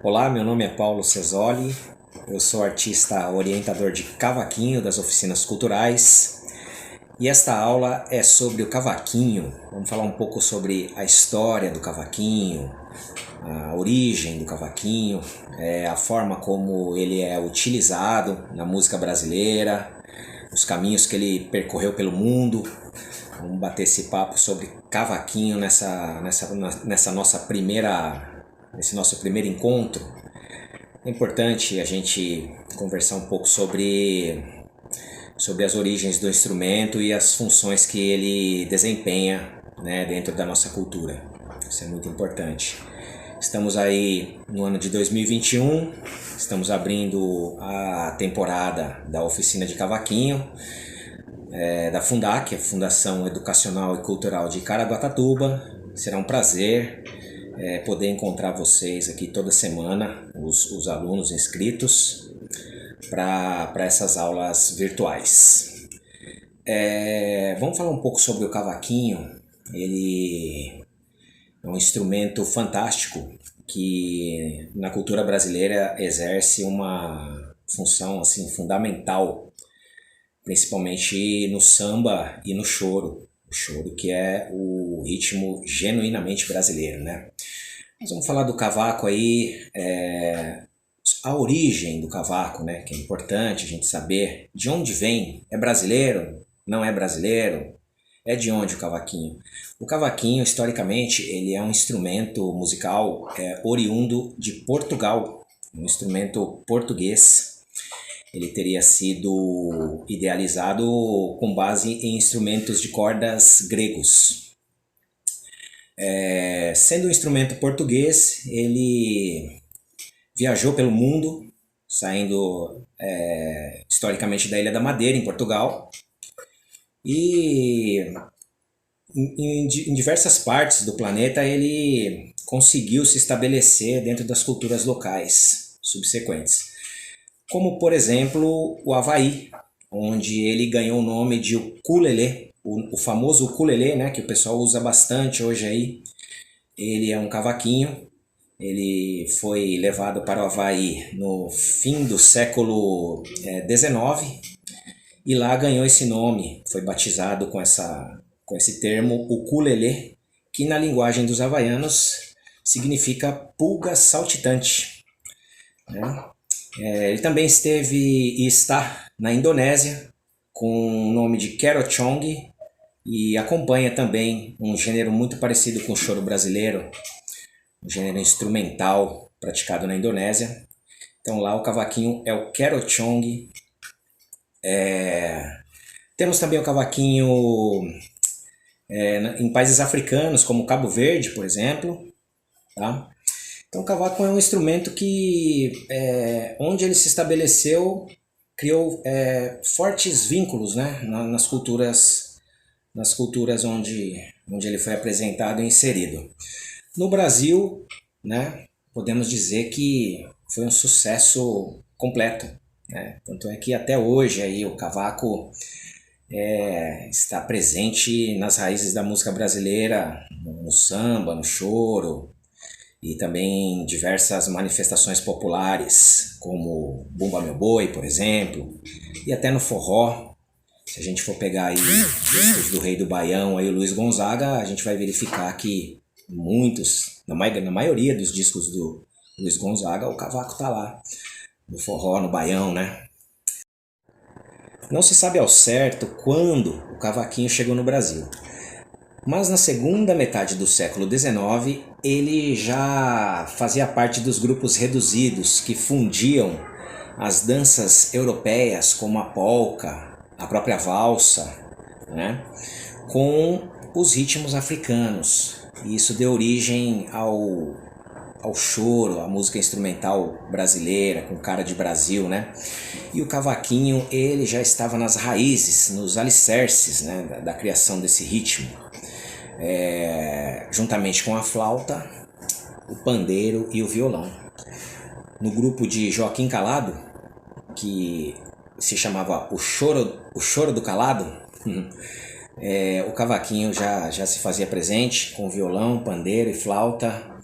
Olá, meu nome é Paulo Cesoli, eu sou artista orientador de cavaquinho das oficinas culturais e esta aula é sobre o cavaquinho. Vamos falar um pouco sobre a história do cavaquinho, a origem do cavaquinho, a forma como ele é utilizado na música brasileira, os caminhos que ele percorreu pelo mundo. Vamos bater esse papo sobre cavaquinho nessa nossa nesse nosso primeiro encontro. É importante a gente conversar um pouco sobre as origens do instrumento e as funções que ele desempenha, né, dentro da nossa cultura. Isso é muito importante. Estamos aí no ano de 2021, estamos abrindo a temporada da oficina de cavaquinho da Fundac, a Fundação Educacional e Cultural de Caraguatatuba. Será um prazer poder encontrar vocês aqui toda semana, os alunos inscritos, para essas aulas virtuais. Vamos falar um pouco sobre o cavaquinho. Ele é um instrumento fantástico que na cultura brasileira exerce uma função assim, fundamental, principalmente no samba e no choro. O choro que é o ritmo genuinamente brasileiro, né? Nós vamos falar do cavaco aí, a origem do cavaco, né? Que é importante a gente saber de onde vem. É brasileiro? Não é brasileiro? É de onde o cavaquinho? O cavaquinho, historicamente, ele é um instrumento musical oriundo de Portugal, um instrumento português. Ele teria sido idealizado com base em instrumentos de cordas gregos. Sendo um instrumento português, ele viajou pelo mundo, saindo historicamente da Ilha da Madeira, em Portugal, e em diversas partes do planeta ele conseguiu se estabelecer dentro das culturas locais subsequentes. Como, por exemplo, o Havaí, onde ele ganhou o nome de ukulele, o famoso ukulele, né, que o pessoal usa bastante hoje aí. Ele é um cavaquinho, ele foi levado para o Havaí no fim do século XIX e lá ganhou esse nome, foi batizado com esse termo ukulele, que na linguagem dos havaianos significa pulga saltitante, né? Ele também esteve e está na Indonésia com o nome de kerochong e acompanha também um gênero muito parecido com o choro brasileiro, um gênero instrumental praticado na Indonésia. Então lá o cavaquinho é o kerochong. Temos também o cavaquinho em países africanos como Cabo Verde, por exemplo, tá? Então o cavaco é um instrumento que, onde ele se estabeleceu, criou fortes vínculos, né, nas culturas onde ele foi apresentado e inserido. No Brasil, né, podemos dizer que foi um sucesso completo, né? Tanto é que até hoje aí, o cavaco está presente nas raízes da música brasileira, no samba, no choro, e também diversas manifestações populares, como Bumba Meu Boi, por exemplo, e até no forró. Se a gente for pegar aí discos do Rei do Baião, aí o Luiz Gonzaga, a gente vai verificar que na maioria dos discos do Luiz Gonzaga, o cavaco tá lá, no forró, no baião, né? Não se sabe ao certo quando o cavaquinho chegou no Brasil, mas na segunda metade do século XIX ele já fazia parte dos grupos reduzidos que fundiam as danças europeias como a polca, a própria valsa, né, com os ritmos africanos. E isso deu origem ao choro, à música instrumental brasileira, com cara de Brasil, né? E o cavaquinho, ele já estava nas raízes, nos alicerces, né, da criação desse ritmo. Juntamente com a flauta, o pandeiro e o violão. No grupo de Joaquim Calado, que se chamava O Choro do Calado, o cavaquinho já se fazia presente com violão, pandeiro e flauta.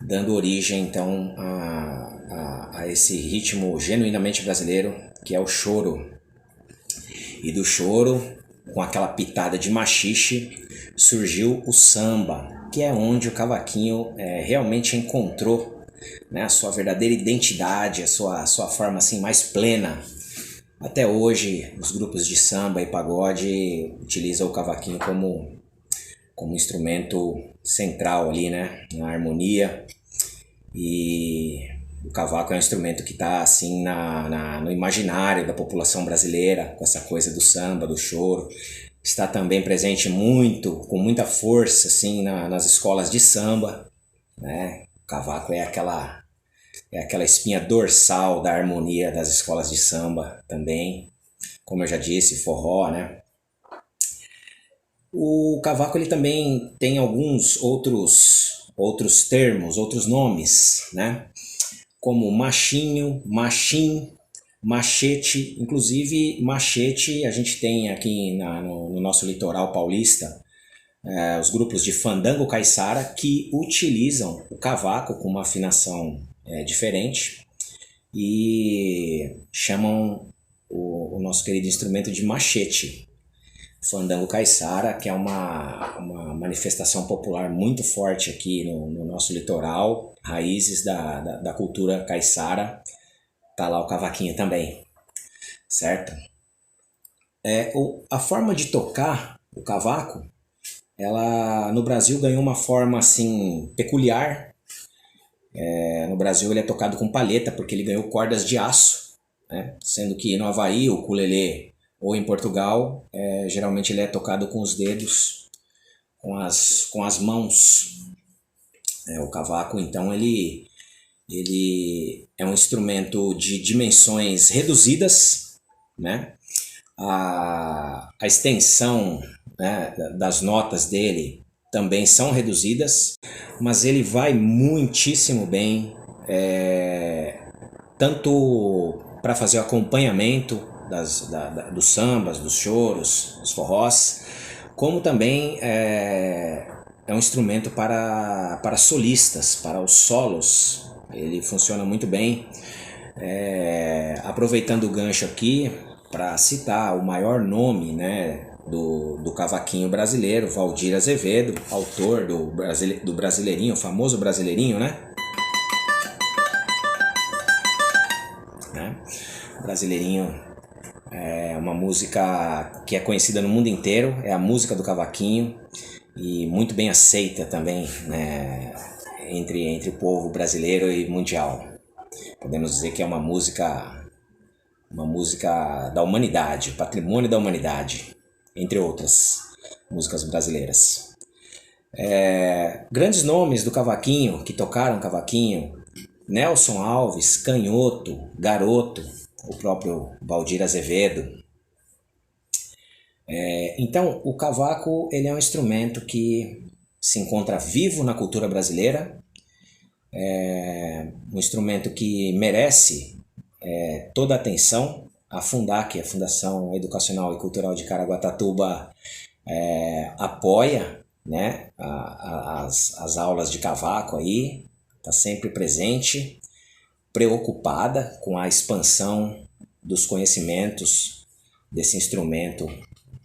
dando origem então a esse ritmo genuinamente brasileiro que é o choro. E do choro, com aquela pitada de machixe, surgiu o samba, que é onde o cavaquinho realmente encontrou, né, a sua verdadeira identidade, a sua forma assim, mais plena. Até hoje, os grupos de samba e pagode utilizam o cavaquinho como instrumento central ali, né, na harmonia. E o cavaco é um instrumento que está assim no imaginário da população brasileira, com essa coisa do samba, do choro. Está também presente com muita força assim nas escolas de samba, né? O cavaco é aquela espinha dorsal da harmonia das escolas de samba também. Como eu já disse, forró, né? O cavaco ele também tem alguns outros termos, outros nomes, né? Como machinho, machim, machete. Inclusive, machete a gente tem aqui no nosso litoral paulista os grupos de fandango caiçara que utilizam o cavaco com uma afinação diferente e chamam o nosso querido instrumento de machete. Fandango caiçara, que é uma manifestação popular muito forte aqui no nosso litoral, raízes da cultura caiçara, tá lá o cavaquinho também, certo? A forma de tocar o cavaco, ela no Brasil ganhou uma forma assim peculiar. No Brasil ele é tocado com palheta porque ele ganhou cordas de aço, né? Sendo que no Havaí o ukulele ou em Portugal geralmente ele é tocado com os dedos, com as mãos. O cavaco então ele é um instrumento de dimensões reduzidas, né? A extensão, né, das notas dele também são reduzidas, mas ele vai muitíssimo bem, tanto para fazer o acompanhamento dos sambas, dos choros, dos forrós, como também é um instrumento para solistas, para os solos. Ele funciona muito bem. Aproveitando o gancho aqui para citar o maior nome, né, do cavaquinho brasileiro, Valdir Azevedo, autor do Brasileirinho, o famoso Brasileirinho, né? Brasileirinho é uma música que é conhecida no mundo inteiro, é a música do cavaquinho e muito bem aceita também, né, entre o povo brasileiro e mundial. Podemos dizer que é uma música da humanidade, patrimônio da humanidade, entre outras músicas brasileiras. Grandes nomes do cavaquinho, que tocaram cavaquinho: Nelson Alves, Canhoto, Garoto, o próprio Valdir Azevedo. Então, o cavaco ele é um instrumento que se encontra vivo na cultura brasileira, um instrumento que merece toda a atenção. A Fundac, a Fundação Educacional e Cultural de Caraguatatuba, apoia, né, as aulas de cavaco aí, está sempre presente, preocupada com a expansão dos conhecimentos desse instrumento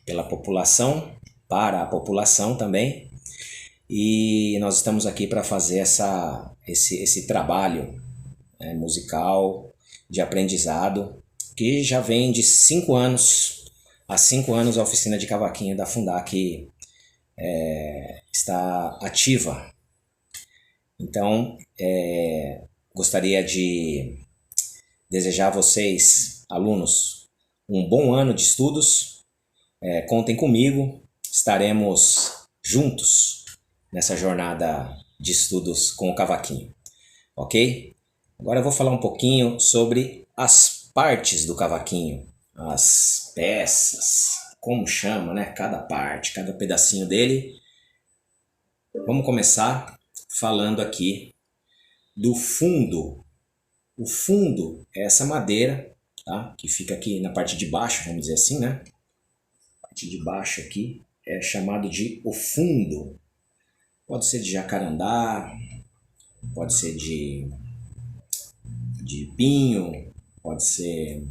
pela população, para a população também. E nós estamos aqui para fazer esse trabalho musical de aprendizado, que já vem de 5 anos. Há 5 anos a oficina de cavaquinho da Fundac está ativa. Então, gostaria de desejar a vocês, alunos, um bom ano de estudos. Contem comigo, estaremos juntos nessa jornada de estudos com o cavaquinho, ok? Agora eu vou falar um pouquinho sobre as partes do cavaquinho, as peças, como chama, né? Cada parte, cada pedacinho dele. Vamos começar falando aqui do fundo. O fundo é essa madeira, tá? Que fica aqui na parte de baixo, vamos dizer assim, né? A parte de baixo aqui é chamado de o fundo. Pode ser de jacarandá, pode ser de pinho, pode ser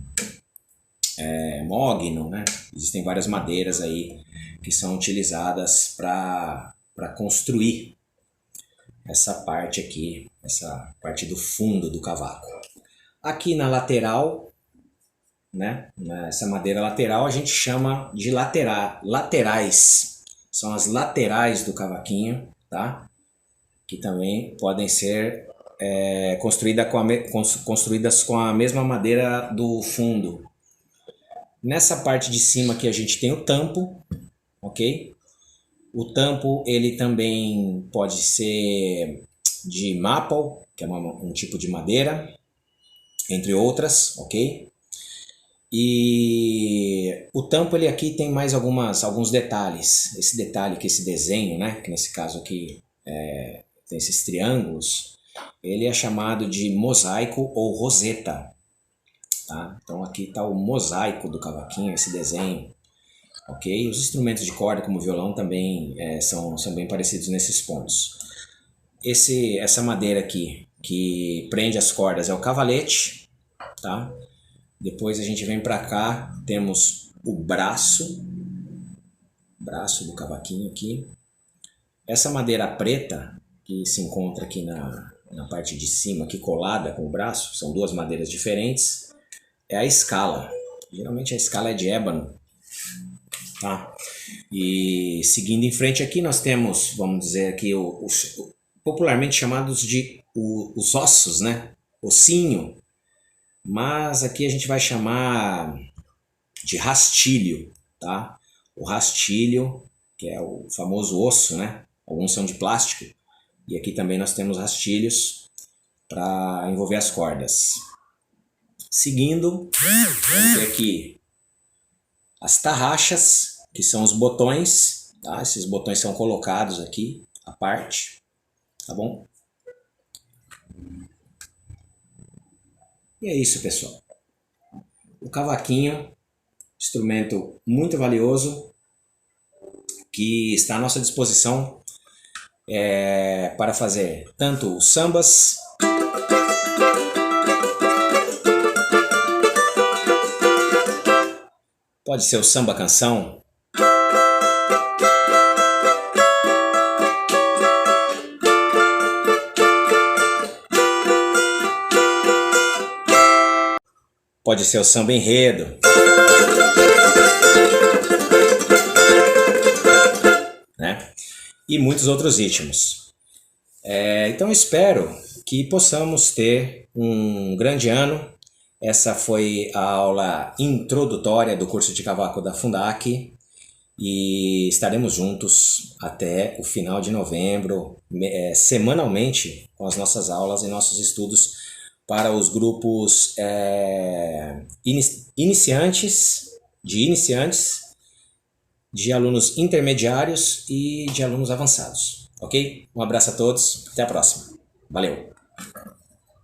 mogno, né? Existem várias madeiras aí que são utilizadas para construir essa parte aqui, essa parte do fundo do cavaco. Aqui na lateral, né? Nessa madeira lateral a gente chama de laterais. São as laterais do cavaquinho, tá? Que também podem ser construídas com a mesma madeira do fundo. Nessa parte de cima aqui a gente tem o tampo, ok? O tampo ele também pode ser de maple, que é um tipo de madeira, entre outras, ok? E o tampo ele aqui tem mais alguns detalhes. Esse detalhe aqui, esse desenho, né? Que nesse caso aqui tem esses triângulos. Ele é chamado de mosaico ou roseta. Tá? Então aqui está o mosaico do cavaquinho, esse desenho. Ok? Os instrumentos de corda, como o violão, também são bem parecidos nesses pontos. Essa madeira aqui, que prende as cordas, é o cavalete. Tá? Depois a gente vem para cá, temos o braço do cavaquinho aqui. Essa madeira preta, que se encontra aqui na parte de cima, aqui colada com o braço, são duas madeiras diferentes, é a escala. Geralmente a escala é de ébano. Tá? E seguindo em frente aqui nós temos, vamos dizer aqui, os popularmente chamados de os ossos, né? Ossinho. Mas aqui a gente vai chamar de rastilho, tá? O rastilho, que é o famoso osso, né? Alguns são de plástico. E aqui também nós temos rastilhos para envolver as cordas. Seguindo, vamos ver aqui as tarraxas, que são os botões, tá? Esses botões são colocados aqui, à parte, tá bom? E é isso, pessoal. O cavaquinho, instrumento muito valioso, que está à nossa disposição para fazer tanto os sambas, pode ser o samba canção, pode ser o samba enredo, né? E muitos outros ritmos. Então espero que possamos ter um grande ano. Essa foi a aula introdutória do curso de cavaco da Fundac e estaremos juntos até o final de novembro, semanalmente, com as nossas aulas e nossos estudos para os grupos iniciantes, de alunos intermediários e de alunos avançados. Ok? Um abraço a todos, até a próxima. Valeu!